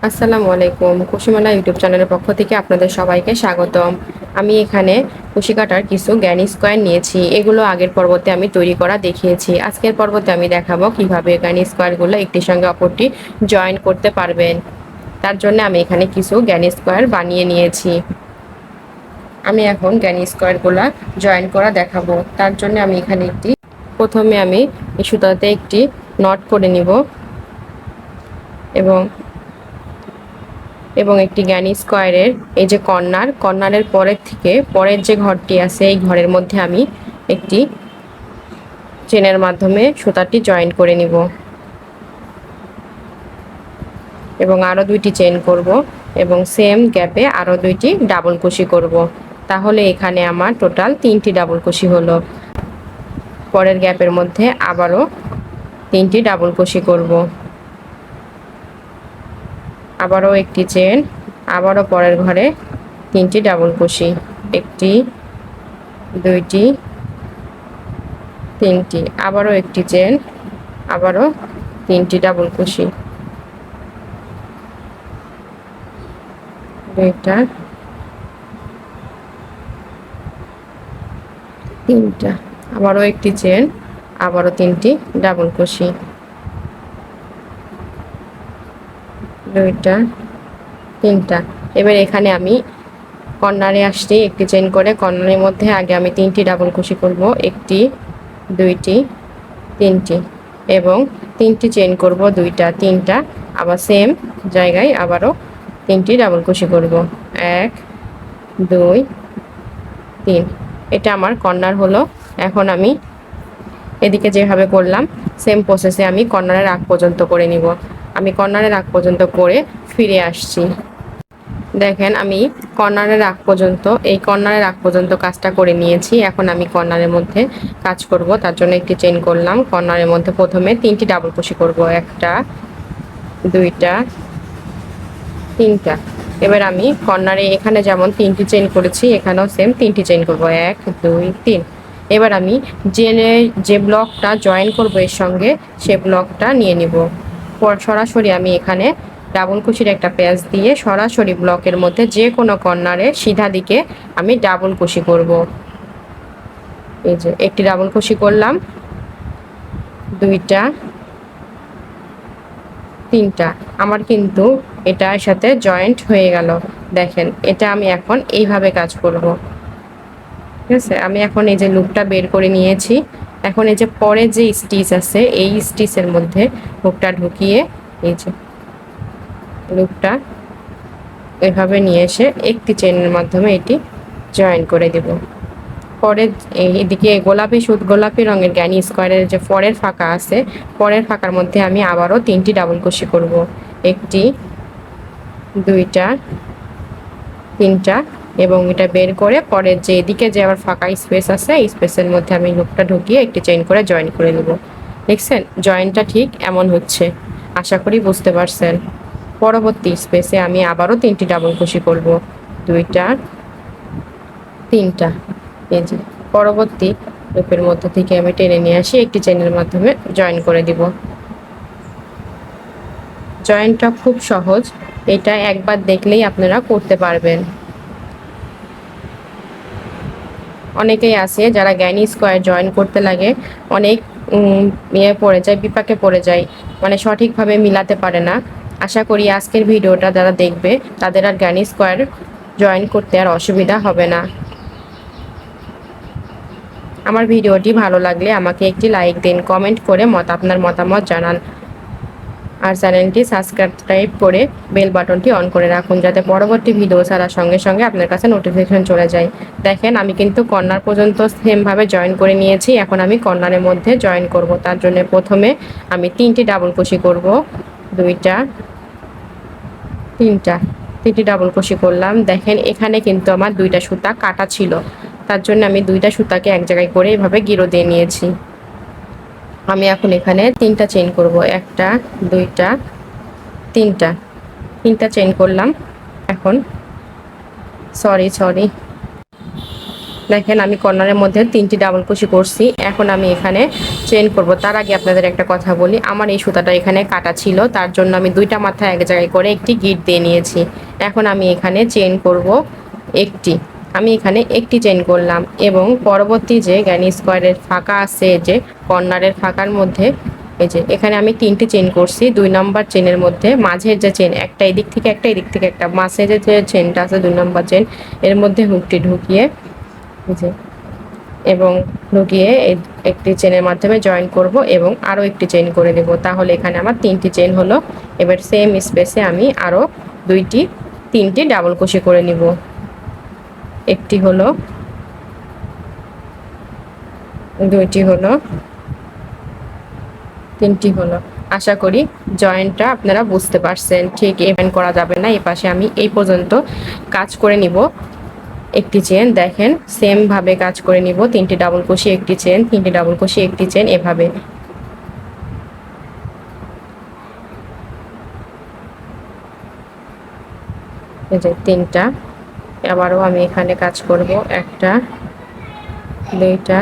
আসসালামু আলাইকুম। কুশিমালা ইউটিউব চ্যানেলের পক্ষ থেকে আপনাদের সবাইকে স্বাগতম। আমি এখানে কুশি কাটার কিছু জ্ঞানী স্কোয়ার নিয়েছি। এগুলো আগের পর্বতে আমি তৈরি করা দেখিয়েছি। আজকের পর্বতে আমি দেখাবো কিভাবে জ্ঞানী স্কোয়ারগুলো একটির সঙ্গে অপরটি জয়েন করতে পারবেন। তার জন্য আমি এখানে কিছু জ্ঞানী স্কোয়ার বানিয়ে নিয়েছি। আমি এখন জ্ঞানী স্কোয়ারগুলো জয়েন করা দেখাবো। তার জন্য আমি এখানে প্রথমে আমি এই সুতাতে একটি নট করে নিব এবং একটি জ্ঞানী স্কোয়ারের এই যে কর্নারের পরের থেকে পরের যে ঘরটি আছে এই ঘরের মধ্যে আমি একটি চেনের মাধ্যমে সুতাটি জয়েন করে নিব এবং আরও দুইটি চেন করব এবং সেম গ্যাপে আরও দুইটি ডাবল কুশি করব। তাহলে এখানে আমার টোটাল 3টি ডাবল কুশি হলো। পরের গ্যাপের মধ্যে আবারও 3টি ডাবল কুশি করব, আবারও একটি চেন, আবারও পরের ঘরে 3টি ডাবল কুশি, একটি, দুইটি, 3টি, আবারও একটি চেন, আবারও 3টি ডাবল কুশি, দুইটা, 3টা, আবারও একটি চেন, আবারও 3টি ডাবল কুশি, দুইটা, 3টা। এবার এখানে আমি কর্নারে আসছি একটি চেন করে, কর্নারের মধ্যে আগে আমি 3টি ডাবল কুশি করব, একটি, দুইটি, 3টি এবং 3টি চেন করব, দুইটা, 3টা, আবার সেম জায়গায় আবারও 3টি ডাবল কুশি করব, 1, 2, 3। এটা আমার কর্নার হলো। এখন আমি এদিকে যেভাবে করলাম সেম প্রসেসে আমি কর্নারের আগ পর্যন্ত করে নিব। আমি কর্নারের আগ পর্যন্ত করে ফিরে আসছি। দেখেন আমি কর্নারের আগ পর্যন্ত কাজটা করে নিয়েছি। এখন আমি কর্নারের মধ্যে কাজ করব, তার জন্য একটি চেন করলাম। কর্নারের মধ্যে প্রথমে 3টি ডাবল কুশি করব, একটা, দুইটা, 3টা। এবার আমি কর্নারে এখানে যেমন 3টি চেন করেছি এখানেও সেম 3টি চেন করব, 1, 2, 3। এবার আমি যে ব্লকটা জয়েন করব এর সঙ্গে সে ব্লকটা নিয়ে নিব। সরাসরি আমি এখানে ডাবল কুশির একটা প্যাচ দিয়ে সরাসরি ব্লকের মধ্যে যে কোনো কর্নারে সিধা দিকে আমি ডাবল কুশি করব। এই যে একটি ডাবল কুশি করলাম, দুইটা, 3টা। আমার কিন্তু এটার সাথে জয়েন্ট হয়ে গেল। দেখেন এটা আমি এখন এইভাবে কাজ করব। ঠিক আছে, আমি এখন এই যে লুপটা বের করে নিয়েছি। এখন এই যে পরে যে স্টিচ আছে এই স্টিচের মধ্যে হুকটা ঢুকিয়ে এই যে লুপটা এভাবে নিয়ে এসে একটি চেনের মাধ্যমে এটি জয়েন করে দেব। পরে এইদিকে গোলাপি রঙের জ্ঞানী স্কোয়ারের যে পরের ফাঁকা আছে পরের ফাঁকার মধ্যে আমি আবারও 3টি ডাবল কুশি করব, একটি, দুইটা, 3টা এবং এটা বের করে পরের যে এদিকে যে আবার ফাঁকা স্পেস আছে এই স্পেসের মধ্যে আমি লুপটা ঢুকিয়ে একটি চেইন করে জয়েন করে নেব। দেখছেন জয়েনটা ঠিক এমন হচ্ছে, আশা করি বুঝতে পারছেন। পরবর্তী স্পেসে আমি আবারও 3টি ডাবল কুশি করব, দুইটা, 3টা। এই যে পরবর্তী লুপের মধ্যে থেকে আমি টেনে নিয়ে আসি একটি চেনের মাধ্যমে জয়েন করে দিব। জয়েনটা খুব সহজ, এটা একবার দেখলেই আপনারা করতে পারবেন। অনেকেই আছে যারা জ্ঞানী স্কোয়ার জয়েন করতে লাগে অনেক পড়ে যায়, বিপাকে পড়ে যায়, মানে সঠিকভাবে মিলাতে পারে না। আশা করি আজকের ভিডিওটা যারা দেখবে তাদের আর জ্ঞানী স্কোয়ার জয়েন করতে আর অসুবিধা হবে না। আমার ভিডিওটি ভালো লাগলে আমাকে একটি লাইক দিন, কমেন্ট করে আপনার মতামত জানান আর চ্যানেলটি সাবস্ক্রাইব করে বেল বাটনটি অন করে রাখুন যাতে পরবর্তী ভিডিও ছাড়ার সঙ্গে সঙ্গে আপনার কাছে নোটিফিকেশন চলে যায়। দেখেন আমি কিন্তু কর্নার পর্যন্ত সেমভাবে জয়েন করে নিয়েছি। এখন আমি কর্নারের মধ্যে জয়েন করব, তার জন্য প্রথমে আমি 3টি ডাবল কুশি করব, দুইটা, 3টি ডাবল কুশি করলাম। দেখেন এখানে কিন্তু আমার 2টা সুতা কাটা ছিল, তার জন্য আমি 2টা সুতাকে এক জায়গায় করে এভাবে গিরো দিয়ে নিয়েছি। আমি এখন এখানে 3টা চেইন করব, একটা, দুইটা, 3টা চেইন করলাম। এখন সরি দেখেন আমি কর্নারের মধ্যে 3টি ডাবল কুশি করছি। এখন আমি এখানে চেইন করব। তার আগে আপনাদের একটা কথা বলি, আমার এই সুতাটা এখানে কাটা ছিল, তার জন্য আমি 2টা মাথা এক জায়গায় করে একটি গিট দিয়ে নিয়েছি। এখন আমি এখানে চেইন করব একটি। আমি এখানে একটি চেইন করলাম এবং পরবর্তী যে গ্যানি স্কোয়ারের ফাঁকা আছে, যে কর্নারের ফাঁকার মধ্যে এই যে এখানে আমি 3টি চেইন করছি। 2 নাম্বার চেনের মধ্যে মাঝের যে চেন, একটা এদিক থেকে একটা এদিক থেকে একটা, মাঝে যে চেনটা আছে 2 নাম্বার চেন, এর মধ্যে হুকটি ঢুকিয়ে যে এবং ঢুকিয়ে একটি চেনের মাধ্যমে জয়েন করব এবং আরও একটি চেইন করে দেব। তাহলে এখানে আমার 3টি চেইন হলো। এবার সেম স্পেসে আমি আরও 3টি ডাবল কুশি করে নিব। একটি হলো, 2টি হলো, 3টি হলো। আশা করি জয়েন্টটা আপনারা বুঝতে পারছেন। ঠিক এভাবে করা যাবে না, এই পাশে আমি এই পর্যন্ত কাজ করে নিব। একটি চেন দেখেন সেম ভাবে কাজ করে নিব। 3টি ডাবল কুশি, একটি চেন, 3টি ডাবল কুশি, একটি চেন, এভাবে। এই যে 3টা, আবারও আমি এখানে কাজ করব। 1টা, 2টা,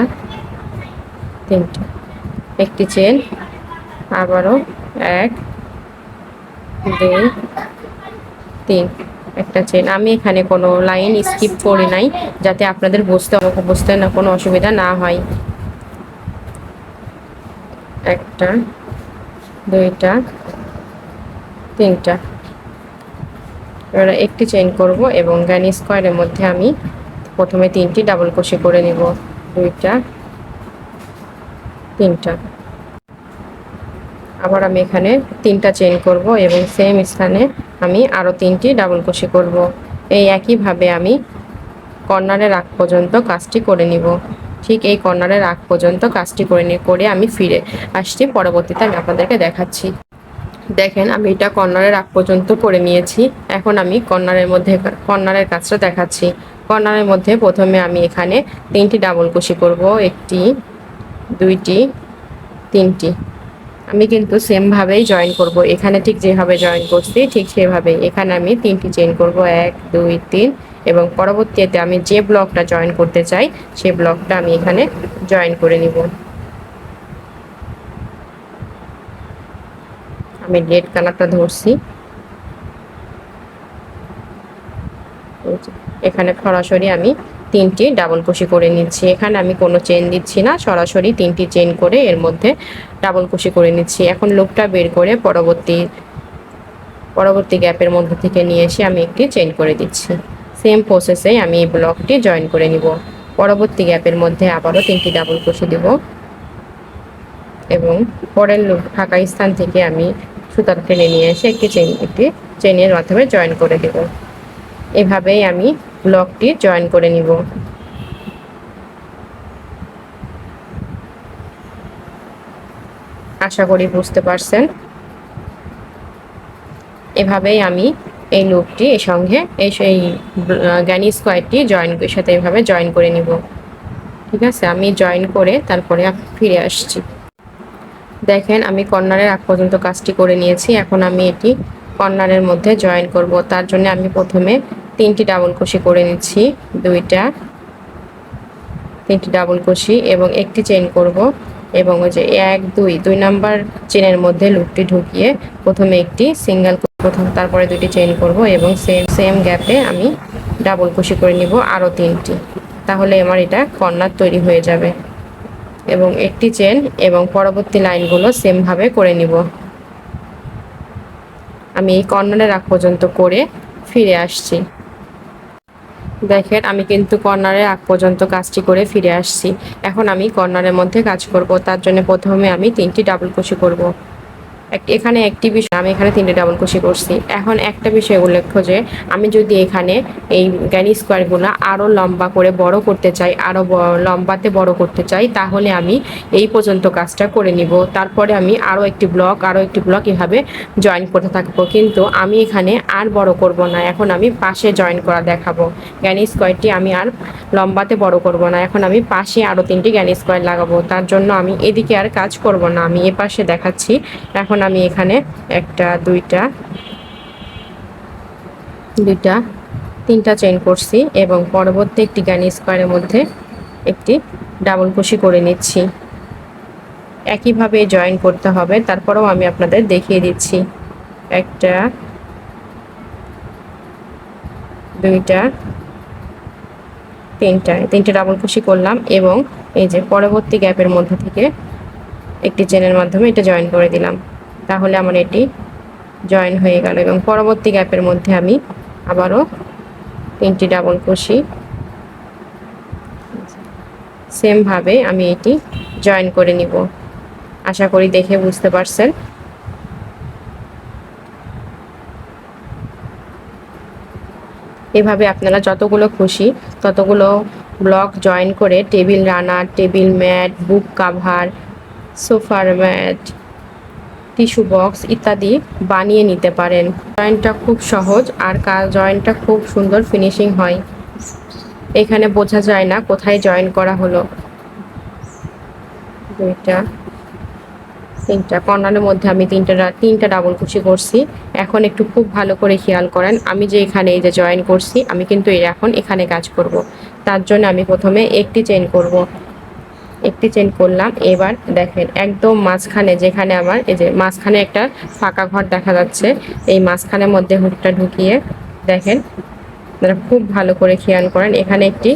3টা, একটি চেন, আবারও 1, 2, 3, একটা চেন। আমি এখানে কোনো লাইন স্কিপ করি নাই, যাতে আপনাদের বুঝতে না কোনো অসুবিধা না হয়। 1টা, 2টা, 3টা। এবার একটি চেইন করব এবং গ্যানি স্কোয়ারের মধ্যে আমি প্রথমে 3টি ডাবল ক্রোশে করে নিব। 2টা, 3টা। আবার আমি এখানে 3টা চেইন করব এবং সেম স্থানে আমি আরও 3টি ডাবল ক্রোশে করব। এই একইভাবে আমি কর্নারের আগ পর্যন্ত কাজটি করে নিব। ঠিক এই কর্নারের আগ পর্যন্ত কাজটি করে আমি ফিরে আসছি। পরবর্তীতে আমি আপনাদেরকে দেখাচ্ছি। দেখেন আমি এটা কর্নারের আগ পর্যন্ত করে নিয়েছি। এখন আমি কর্নারের কাজটা দেখাচ্ছি। কর্নারের মধ্যে প্রথমে আমি এখানে 3টি ডাবল কুশি করব। 1টি, 2টি, 3টি। আমি কিন্তু সেম ভাবেই জয়েন করব। এখানে ঠিক যেভাবে জয়েন করছি ঠিক সেভাবেই এখানে আমি 3টি চেইন করব, 1, 2, 3 এবং পরবর্তীতে আমি যে ব্লকটা জয়েন করতে চাই সেই ব্লকটা আমি এখানে জয়েন করে নিব। আমি রেড কালারটা ধরছি। এখানে সরাসরি আমি 3টি ডাবল কুশি করে নিচ্ছি। এখানে আমি কোনো চেন দিচ্ছি না, সরাসরি 3টি চেন করে এর মধ্যে ডাবল কুশি করে নিচ্ছি। এখন লুপটা বের করে পরবর্তী গ্যাপের মধ্যে থেকে নিয়ে এসে আমি একটি চেন করে দিচ্ছি। সেম প্রসেসে আমি এই ব্লকটি জয়েন করে নিব। পরবর্তী গ্যাপের মধ্যে আবারও 3টি ডাবল কুশি দিব এবং পরের লুপ ফাঁকা স্থান থেকে আমি সুতা টেনে নিয়ে এসে একটি চেনের মাধ্যমে জয়েন করে দেব। এভাবেই আমি ব্লকটি জয়েন করে নিব। আশা করি বুঝতে পারছেন। এভাবেই আমি এই লুপটি এর সঙ্গে এই গ্যানি স্কোয়ারটি সাথে এভাবে জয়েন করে নিব। ঠিক আছে, আমি জয়েন করে তারপরে ফিরে আসছি। দেখেন আমি কর্নারের আগ পর্যন্ত কাজটি করে নিয়েছি। এখন আমি এটি কর্নারের মধ্যে জয়েন করব। তার জন্য আমি প্রথমে 3টি ডাবল কুশি করে নিচ্ছি। 3টি ডাবল কুশি এবং একটি চেইন করব এবং ওই যে 1, 2 নাম্বার চেনের মধ্যে লুপটি ঢুকিয়ে প্রথমে একটি সিঙ্গেল, তারপরে 2টি চেইন করব এবং সেম গ্যাপে আমি ডাবল কুশি করে নিব আরও 3টি। তাহলে আমার এটা কর্নার তৈরি হয়ে যাবে এবং একটি চেন এবং পরবর্তী লাইনগুলো সেম ভাবে করে নিব। আমি এই কর্নারের আগ পর্যন্ত করে ফিরে আসছি। দেখেন আমি কিন্তু কর্নারের আগ পর্যন্ত কাজটি করে ফিরে আসছি। এখন আমি কর্নারের মধ্যে কাজ করব। তার জন্য প্রথমে আমি 3টি ডাবল কুশি করব। এখানে একটি বিষয়, আমি এখানে 3টে ডাবল কুশি করছি। এখন একটা বিষয় উল্লেখ্য যে আমি যদি এখানে এই গ্যানি স্কোয়ারগুলো আরও লম্বা করে বড় করতে চাই, আরও লম্বাতে বড় করতে চাই, তাহলে আমি এই পর্যন্ত কাজটা করে নিব। তারপরে আমি আরও একটি ব্লক এভাবে জয়েন করতে থাকবো। কিন্তু আমি এখানে আর বড় করব না, এখন আমি পাশে জয়েন করা দেখাবো। গ্যানি স্কোয়ারটি আমি আর লম্বাতে বড় করব না, এখন আমি পাশে আরও 3টি গ্যানি স্কোয়ার লাগাবো। তার জন্য আমি এদিকে আর কাজ করব না, আমি এ পাশে দেখাচ্ছি। এখন আমি এখানে 1টা, 2টা, তিনটা চেইন করছি এবং পরবর্তী একটি গ্যানি স্কোয়ারের মধ্যে একটি ডাবল কুশি করে নিচ্ছি। একইভাবে জয়েন করতে হবে, তারপরেও আমি আপনাদের দেখিয়ে দিচ্ছি। একটা, দুইটা, তিনটে ডাবল কুশি করলাম এবং এই যে পরবর্তী গ্যাপের মধ্যে থেকে একটি চেনের মাধ্যমে এটা জয়েন করে দিলাম। তাহলে আমার এটি জয়েন হয়ে গেল এবং পরবর্তী গ্যাপের মধ্যে আমি আবারও 3টি ডাবল কুশি সেম ভাবে আমি এটি জয়েন করে নিব। আশা করি দেখে বুঝতে পারছেন। এভাবে আপনারা যতগুলো খুশি ততগুলো ব্লক জয়েন করে table runner, table mat, book cover, সোফার ম্যাট, টিস্যু বক্স ইত্যাদি বানিয়ে নিতে পারেন। জয়েন্টটা খুব সহজ আর জয়েন্টটা খুব সুন্দর ফিনিশিং হয়। এখানে বোঝা যায় না কোথায় জয়েন করা হলো। দুইটা, তিনটা কর্নারের মধ্যে আমি তিনটা ডাবল কুচি করছি। এখন একটু খুব ভালো করে খেয়াল করেন, আমি যে এখানে এই যে জয়েন করছি আমি কিন্তু এখন এখানে কাজ করব। তার জন্য আমি প্রথমে একটি চেইন করব। একটি চেইন করলাম। এবার দেখেন একদম মাঝখানে, যেখানে আমার এই যে মাঝখানে একটা ফাঁকা ঘর দেখা যাচ্ছে, এই মাঝখানের মধ্যে হুকটা ঢুকিয়ে দেখেন, আপনারা খুব ভালো করে খেয়াল করেন, এখানে একটি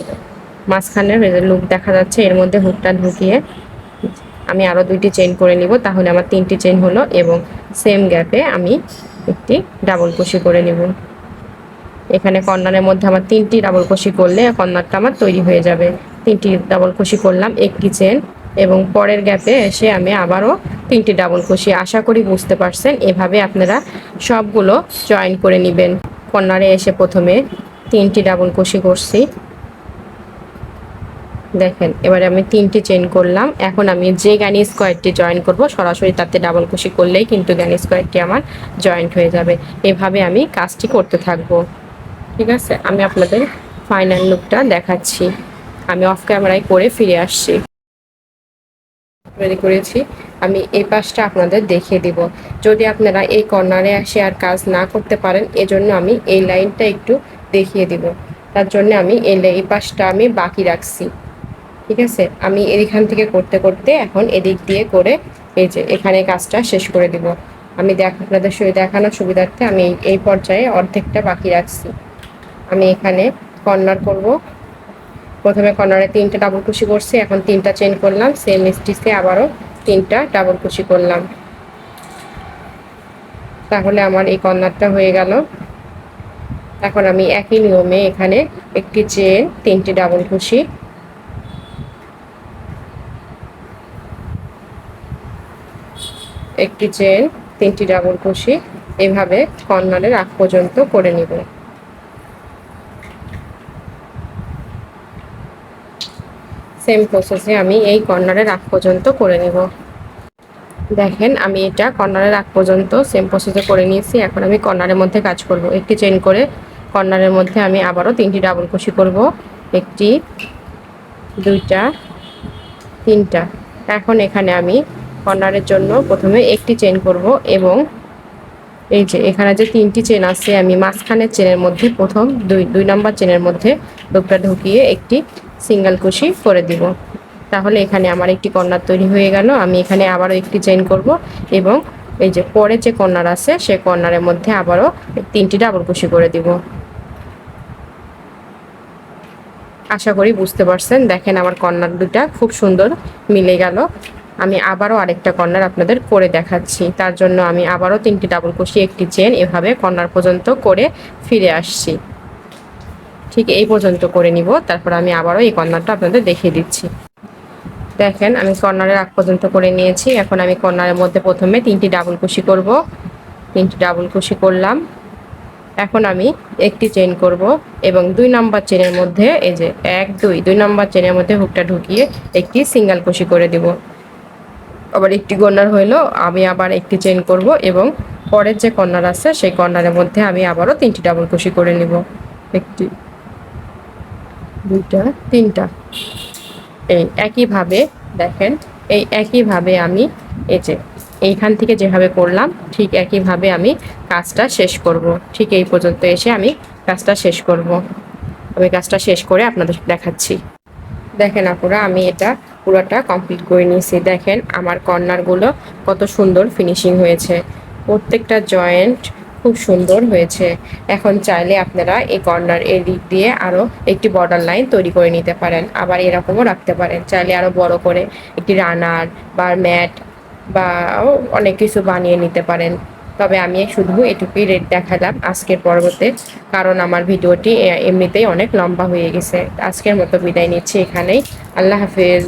মাঝখানের লুপ দেখা যাচ্ছে, এর মধ্যে হুকটা ঢুকিয়ে আমি আরও 2টি চেইন করে নিব। তাহলে আমার 3টি চেইন হলো এবং সেম গ্যাপে আমি একটি ডাবল কুশি করে নিব। এখানে কর্নারের মধ্যে আমার 3টি ডাবল কুশি করলে কর্নারটা আমার তৈরি হয়ে যাবে। 3টি ডাবল কুশি করলাম, একটি চেন এবং পরের গ্যাপে এসে আমি আবারও 3টি ডাবল কুশি। আশা করি বুঝতে পারছেন। এভাবে আপনারা সবগুলো জয়েন করে নেবেন। কর্নারে এসে প্রথমে 3টি ডাবল কুশি করছি, দেখেন এবারে আমি 3টি চেইন করলাম। এখন আমি যে গ্যানি স্কোয়ারটি জয়েন করব সরাসরি তাতে ডাবল কুশি করলেই কিন্তু গ্যানি স্কোয়ারটি আমার জয়েন্ট হয়ে যাবে। এভাবে আমি কাজটি করতে থাকব। ঠিক আছে, আমি আপনাদের ফাইনাল লুকটা দেখাচ্ছি। আমি অফ ক্যামেরায় করে ফিরে আসছি। রেডি করেছি, আমি এই পাশটা আপনাদের দেখিয়ে দিব। যদি আপনারা এই কর্নারে আসে আর কাজ না করতে পারেন, এজন্য আমি এই লাইনটা একটু দেখিয়ে দিব। তার জন্য আমি এই পাশটা আমি বাকি রাখছি। ঠিক আছে, আমি এখান থেকে করতে করতে এখন এদিক দিয়ে করে এই যে এখানে কাজটা শেষ করে দিব। আমি আপনাদের দেখানোর সুবিধার্থে আমি এই পর্যায়ে অর্ধেকটা বাকি রাখছি। আমি এখানে কর্নার করব। প্রথমে কর্নারে 3টা ডাবল কুশি করছি, এখন 3টা চেইন করলাম, সেম স্টিচে আবারও 3টা ডাবল কুশি করলাম। তাহলে আমার এই কর্নারটা হয়ে গেল। এখন আমি একই নিয়মে এখানে একটি চেইন, 3টি ডাবল কুশি, একটি চেইন, 3টি ডাবল কুশি এভাবে কর্নারের আগ পর্যন্ত করে নিব। সেম প্রসেসে আমি এই কর্নারের আগ পর্যন্ত করে নিব। দেখেন আমি এটা কর্নারের আগ পর্যন্ত সেম প্রসেসে করে নিয়েছি। এখন আমি কর্নারের মধ্যে কাজ করব। একটি চেইন করে কর্নারের মধ্যে আমি আবারও 3টি ডাবল কুশি করব। একটি, দুইটা, 3টা। এখন এখানে আমি কর্নারের জন্য প্রথমে একটি চেইন করব এবং এই যে এখানে যে 3টি চেন আছে আমি মাঝখানের চেনের মধ্যে প্রথম দুই নাম্বার চেনের মধ্যে লুপটা ঢুকিয়ে একটি সিঙ্গেল কুশি করে দিব। তাহলে এখানে আমার একটি কর্নার তৈরি হয়ে গেল। আমি এখানে আবারও একটি চেইন করব এবং এই যে পরে যে কর্নার আছে সেই কর্নারের মধ্যে আবারও 3টি ডাবল কুশি করে দিব। আশা করি বুঝতে পারছেন। দেখেন আমার কর্নার দুটা খুব সুন্দর মিলে গেল। আমি আবারও আরেকটা কর্নার আপনাদের করে দেখাচ্ছি। তার জন্য আমি আবারও 3টি ডাবল কুশি, একটি চেন এভাবে কর্নার পর্যন্ত করে ফিরে আসছি। ঠিক এই পর্যন্ত করে নিব, তারপর আমি আবারও এই কর্নারটা আপনাদের দেখিয়ে দিচ্ছি। দেখেন আমি কর্নারের আগ পর্যন্ত করে নিয়েছি। এখন আমি কর্নারের মধ্যে প্রথমে 3টি ডাবল কুশি করব। 3টি ডাবল কুশি করলাম। এখন আমি একটি চেইন করব এবং 2 নাম্বার চেনের মধ্যে এই যে 1 2 নাম্বার চেনের মধ্যে হুকটা ঢুকিয়ে একটি সিঙ্গেল কুশি করে দিব। আবার একটি কর্নার হইলো, আমি আবার একটি চেইন করব এবং পরের যে কর্নার আছে সেই কর্নারের মধ্যে আমি আবারও 3টি ডাবল কুশি করে নিব। একটি, দুইটা, 3টা। এই একইভাবে দেখেন, এই একইভাবে আমি এই যে এইখান থেকে যেভাবে করলাম ঠিক একইভাবে আমি কাজটা শেষ করব। ঠিক এই পর্যন্ত এসে আমি কাজটা শেষ করব। আমি কাজটা শেষ করে আপনাদের দেখাচ্ছি। দেখেন আপুরা, আমি এটা পুরোটা কমপ্লিট করে নিয়েছি। দেখেন আমার কর্নারগুলো কত সুন্দর ফিনিশিং হয়েছে, প্রত্যেকটা জয়েন্ট খুব সুন্দর হয়েছে। এখন চাইলে আপনারা এই কর্নার এই দিক দিয়ে আরও একটি বর্ডার লাইন তৈরি করে নিতে পারেন, আবার এরকমও রাখতে পারেন। চাইলে আরও বড় করে একটি রানার বা ম্যাট বা অনেক কিছু বানিয়ে নিতে পারেন। তবে আমি শুধু এটুকুই রেট দেখালাম আজকের পর্বতে, কারণ আমার ভিডিওটি এমনিতেই অনেক লম্বা হয়ে গেছে। আজকের মতো বিদায় নিচ্ছি এখানেই। আল্লাহ হাফেজ।